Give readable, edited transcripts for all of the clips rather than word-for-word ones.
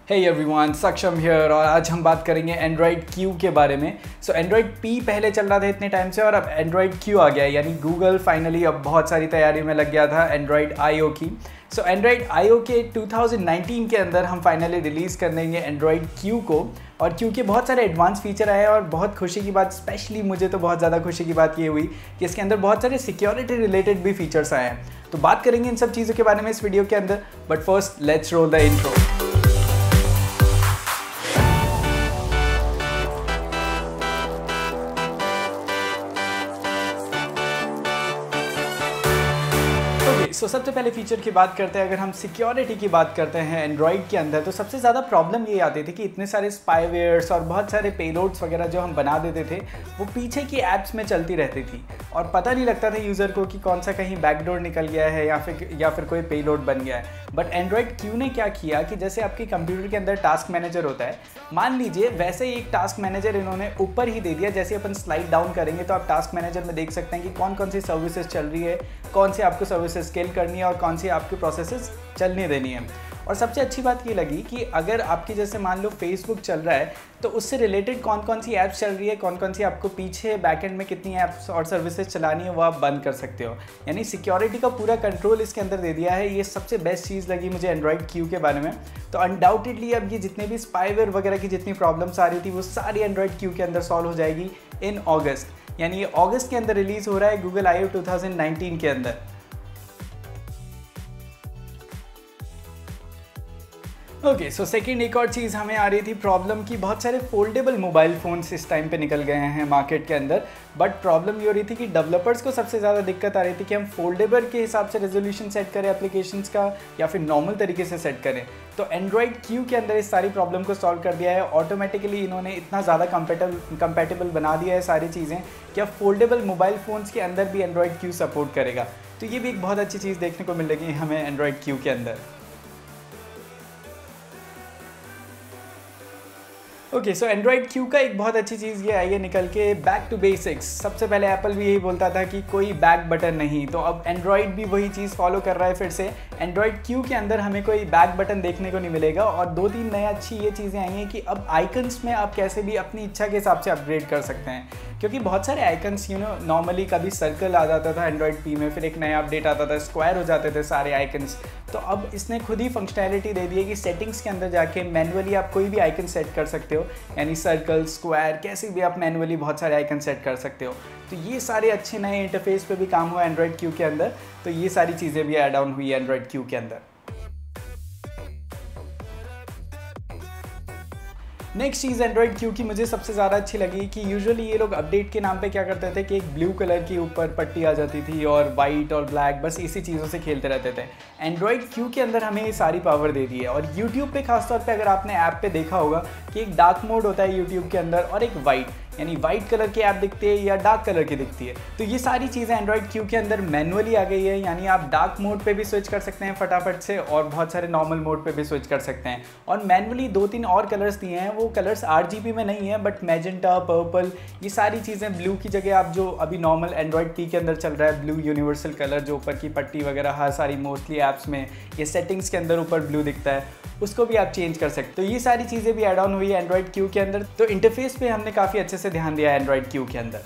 Hey everyone, सक्षम here और आज हम बात करेंगे एंड्रॉयड क्यू के बारे में। सो एंड्रॉयड पी पहले चल रहा था इतने टाइम से और अब एंड्रॉयड क्यू आ गया है, यानी गूगल फाइनली अब बहुत सारी तैयारी में लग गया था एंड्रॉयड आईओ की। सो एंड्रॉयड आईओ के 2019 के अंदर हम फाइनली रिलीज़ कर देंगे एंड्रॉयड क्यू को। और क्यू के बहुत सारे एडवांस फीचर आए और बहुत खुशी की बात, स्पेशली मुझे तो बहुत ज़्यादा खुशी की बात ये हुई कि इसके अंदर बहुत सारे सिक्योरिटी रिलेटेड भी फीचर्स आए हैं। तो बात करेंगे इन सब चीज़ों के बारे में इस वीडियो के अंदर, but first let's roll the intro. So सबसे पहले फीचर की बात करते हैं। अगर हम सिक्योरिटी की बात करते हैं एंड्रॉयड के अंदर, तो सबसे ज़्यादा प्रॉब्लम ये आती थी कि इतने सारे स्पाईवेयर्स और बहुत सारे पेलोड्स वगैरह जो हम बना देते थे वो पीछे की ऐप्स में चलती रहती थी और पता नहीं लगता था यूज़र को कि कौन सा कहीं बैकडोर निकल गया है या फिर कोई पेलोड बन गया है। बट एंड्रॉयड क्यू ने क्या किया कि जैसे आपके कंप्यूटर के अंदर टास्क मैनेजर होता है, मान लीजिए वैसे ही एक टास्क मैनेजर इन्होंने ऊपर ही दे दिया। जैसे अपन स्लाइड डाउन करेंगे तो आप टास्क मैनेजर में देख सकते हैं कि कौन कौन सी सर्विसेज चल रही है, कौन सी आपको सर्विसेज स्केल करनी है और कौन सी आपकी प्रोसेसेस चलने देनी है। और सबसे अच्छी बात ये लगी कि अगर आपकी जैसे मान लो फेसबुक चल रहा है तो उससे रिलेटेड कौन कौन सी ऐप्स चल रही है, कौन कौन सी आपको पीछे बैकएंड में कितनी ऐप्स और सर्विसेज चलानी है वो आप बंद कर सकते हो। यानी सिक्योरिटी का पूरा कंट्रोल इसके अंदर दे दिया है। ये सबसे बेस्ट चीज़ लगी मुझे एंड्रॉयड क्यू के बारे में। तो अनडाउटेडली अब ये जितने भी स्पाईवेयर वगैरह की जितनी प्रॉब्लम्स आ रही थी वो सारी एंड्रॉयड क्यू के अंदर सॉल्व हो जाएगी इन अगस्त। यानी ये अगस्त के अंदर रिलीज़ हो रहा है गूगल आईओ 2019 के अंदर। ओके, सो सेकेंड एक और चीज़ हमें आ रही थी प्रॉब्लम की, बहुत सारे फोल्डेबल मोबाइल फ़ोन्स इस टाइम पे निकल गए हैं मार्केट के अंदर। बट प्रॉब्लम ये हो रही थी कि डेवलपर्स को सबसे ज़्यादा दिक्कत आ रही थी कि हम फोल्डेबल के हिसाब से रेजोल्यूशन सेट करें एप्लीकेशंस का या फिर नॉर्मल तरीके से सेट करें। तो एंड्रॉयड क्यू के अंदर इस सारी प्रॉब्लम को सॉल्व कर दिया है। ऑटोमेटिकली इन्होंने इतना ज़्यादा कंपेटेबल बना दिया है सारी चीज़ें कि अब फोल्डेबल मोबाइल फ़ोन्स के अंदर भी एंड्रॉयड क्यू सपोर्ट करेगा। तो ये भी एक बहुत अच्छी चीज़ देखने को मिलेगी हमें एंड्रॉयड क्यू के अंदर। ओके, सो एंड्रॉयड क्यू का एक बहुत अच्छी चीज़ ये आई है निकल के, बैक टू बेसिक्स। सबसे पहले एप्पल भी यही बोलता था कि कोई बैक बटन नहीं, तो अब एंड्रॉयड भी वही चीज़ फॉलो कर रहा है फिर से। एंड्रॉयड क्यू के अंदर हमें कोई बैक बटन देखने को नहीं मिलेगा। और दो तीन नई अच्छी ये चीज़ें आई हैं कि अब आइकन्स में आप कैसे भी अपनी इच्छा के हिसाब से अपग्रेड कर सकते हैं। क्योंकि बहुत सारे आइकन्स नॉर्मली कभी सर्कल आ जाता था एंड्रॉयड पी में, फिर एक नया अपडेट आता था स्क्वायर हो जाते थे सारे आइकन्स। तो अब इसने खुद ही फंक्शनैलिटी दे दी है कि सेटिंग्स के अंदर जाके मैनुअली आप कोई भी आइकन सेट कर सकते हो, यानी सर्कल, स्क्वायर, कैसे भी आप मैनुअली बहुत सारे आइकन सेट कर सकते हो। तो ये सारे अच्छे नए इंटरफेस पे भी काम हुआ एंड्रॉयड क्यू के अंदर। तो ये सारी चीज़ें भी ऐड ऑन हुई है एंड्रॉयड क्यू के अंदर। नेक्स्ट चीज़ एंड्रॉयड क्यू की मुझे सबसे ज़्यादा अच्छी लगी कि यूजुअली ये लोग अपडेट के नाम पे क्या करते थे कि एक ब्लू कलर की ऊपर पट्टी आ जाती थी और वाइट और ब्लैक, बस इसी चीज़ों से खेलते रहते थे। एंड्रॉयड क्यू के अंदर हमें ये सारी पावर दे दी है। और यूट्यूब पे खासतौर पे अगर आपने ऐप पे देखा होगा कि एक डार्क मोड होता है यूट्यूब के अंदर और एक वाइट, यानी वाइट कलर की ऐप दिखती है या डार्क कलर की दिखती है। तो ये सारी चीज़ें एंड्रॉयड क्यू के अंदर मैनुअली आ गई है, यानी आप डार्क मोड पे भी स्विच कर सकते हैं फटाफट से और बहुत सारे नॉर्मल मोड पे भी स्विच कर सकते हैं। और मैनुअली दो तीन और कलर्स दिए हैं, वो कलर्स RGB में नहीं है बट मैजेंटा, पर्पल, ये सारी चीज़ें ब्लू की जगह आप जो अभी नॉर्मल एंड्रॉयड पी के अंदर चल रहा है ब्लू यूनिवर्सल कलर, जो ऊपर की पट्टी वगैरह हर सारी मोस्टली ऐप्स में ये सेटिंग्स के अंदर ऊपर ब्लू दिखता है, उसको भी आप चेंज कर सकते हो। तो ये सारी चीज़ें भी ऐड ऑन हुई है एंड्रॉयड क्यू के अंदर। तो इंटरफेस पे हमने काफ़ी अच्छे से ध्यान दिया है एंड्रॉयड क्यू के अंदर।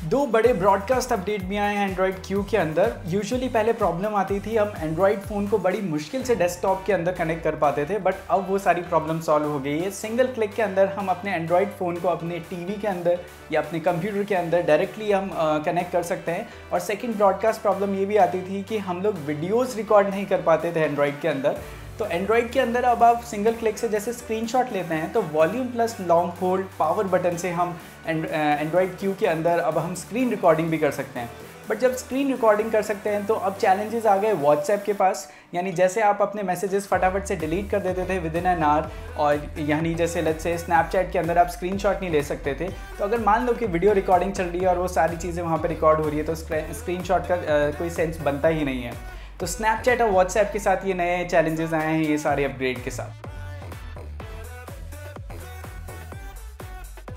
दो बड़े ब्रॉडकास्ट अपडेट भी आए हैं एंड्रॉयड क्यू के अंदर। यूजुअली पहले प्रॉब्लम आती थी, हम एंड्रॉयड फ़ोन को बड़ी मुश्किल से डेस्कटॉप के अंदर कनेक्ट कर पाते थे, बट अब वो सारी प्रॉब्लम सॉल्व हो गई है। सिंगल क्लिक के अंदर हम अपने एंड्रॉयड फ़ोन को अपने टीवी के अंदर या अपने कंप्यूटर के अंदर डायरेक्टली हम कनेक्ट कर सकते हैं। और सेकेंड ब्रॉडकास्ट प्रॉब्लम ये भी आती थी कि हम लोग वीडियोज़ रिकॉर्ड नहीं कर पाते थे एंड्रॉयड के अंदर। तो एंड्रॉयड के अंदर अब आप सिंगल क्लिक से जैसे स्क्रीनशॉट लेते हैं तो volume plus long hold power button से हम एंड्रॉयड क्यू के अंदर अब हम स्क्रीन रिकॉर्डिंग भी कर सकते हैं। बट जब स्क्रीन रिकॉर्डिंग कर सकते हैं तो अब चैलेंजेस आ गए व्हाट्सएप के पास, यानी जैसे आप अपने मैसेजेस फटाफट से डिलीट कर देते थे विद इन एन आवर, और यानी जैसे लेट्स से स्नैपचैट के अंदर आप स्क्रीनशॉट नहीं ले सकते थे। तो अगर मान लो कि वीडियो रिकॉर्डिंग चल रही है और वो सारी चीज़ें वहाँ पर रिकॉर्ड हो रही है तो स्क्रीनशॉट का कोई सेंस बनता ही नहीं है। तो स्नैपचैट और व्हाट्सएप के साथ ये नए चैलेंजेस आए हैं ये सारे अपग्रेड के साथ।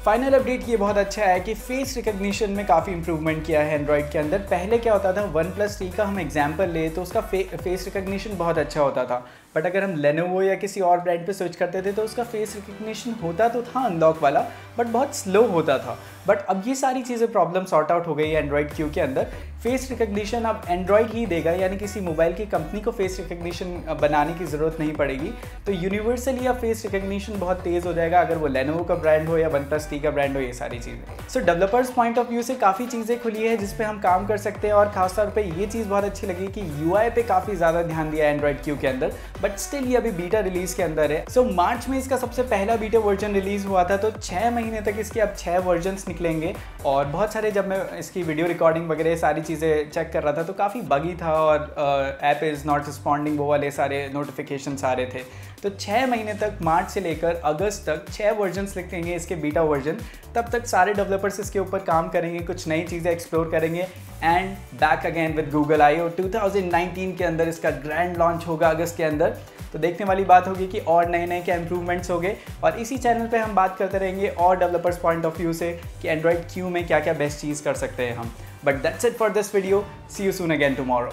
फाइनल अपडेट ये बहुत अच्छा है कि फेस रिकग्निशन में काफ़ी इंप्रूवमेंट किया है एंड्रॉयड के अंदर। पहले क्या होता था, OnePlus 3 का हम एग्जांपल ले तो उसका फेस रिकग्निशन बहुत अच्छा होता था, बट अगर हम Lenovo या किसी और ब्रांड पे स्विच करते थे तो उसका फेस रिकग्निशन होता तो था अनलॉक वाला, बट बहुत स्लो होता था। बट अब ये सारी चीज़ें प्रॉब्लम सॉर्ट आउट हो गई है एंड्रॉइड क्यू के अंदर। फेस रिकग्निशन अब एंड्रॉइड ही देगा, यानी किसी मोबाइल की कंपनी को फेस रिकग्निशन बनाने की ज़रूरत नहीं पड़ेगी। तो यूनिवर्सली अब फेस रिकग्निशन बहुत तेज़ हो जाएगा, अगर वो Lenovo का ब्रांड हो या OnePlus T का ब्रांड हो, ये सारी चीज़ें। सो डेवलपर्स पॉइंट ऑफ व्यू से काफ़ी चीज़ें खुली है जिस पे हम काम कर सकते हैं, और खासतौर पे ये चीज़ बहुत अच्छी लगी कि UI पे काफ़ी ज़्यादा ध्यान दिया है एंड्रॉइड क्यू के अंदर, बट स्टिल ये अभी बीटा रिलीज़ के अंदर है। सो मार्च में इसका सबसे पहला बीटा वर्जन रिलीज़ हुआ था, तो 6 महीने तक इसके अब 6 वर्जन्स निकलेंगे। और बहुत सारे, जब मैं इसकी वीडियो रिकॉर्डिंग वगैरह सारी चीज़ें चेक कर रहा था तो काफ़ी बगी था, और ऐप इज़ नॉट रिस्पॉन्डिंग, वो वाले सारे नोटिफिकेशंस आ रहे थे। तो 6 महीने तक, मार्च से लेकर अगस्त तक 6 वर्जन्स लिखेंगे इसके बीटा वर्जन। तब तक सारे डेवलपर्स इसके ऊपर काम करेंगे, कुछ नई चीज़ें एक्सप्लोर करेंगे, and back again with Google I/O 2019 के अंदर इसका ग्रैंड लॉन्च होगा अगस्त के अंदर। तो देखने वाली बात होगी कि और नए नए क्या इंप्रूवमेंट्स होंगे, और इसी चैनल पे हम बात करते रहेंगे और डेवलपर्स पॉइंट ऑफ व्यू से कि एंड्रॉइड क्यू में क्या क्या बेस्ट चीज़ कर सकते हैं हम। But that's it for this video, see you soon again tomorrow.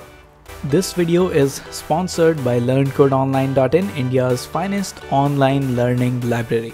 This video is sponsored by LearnCodeOnline.in, India's finest online learning library.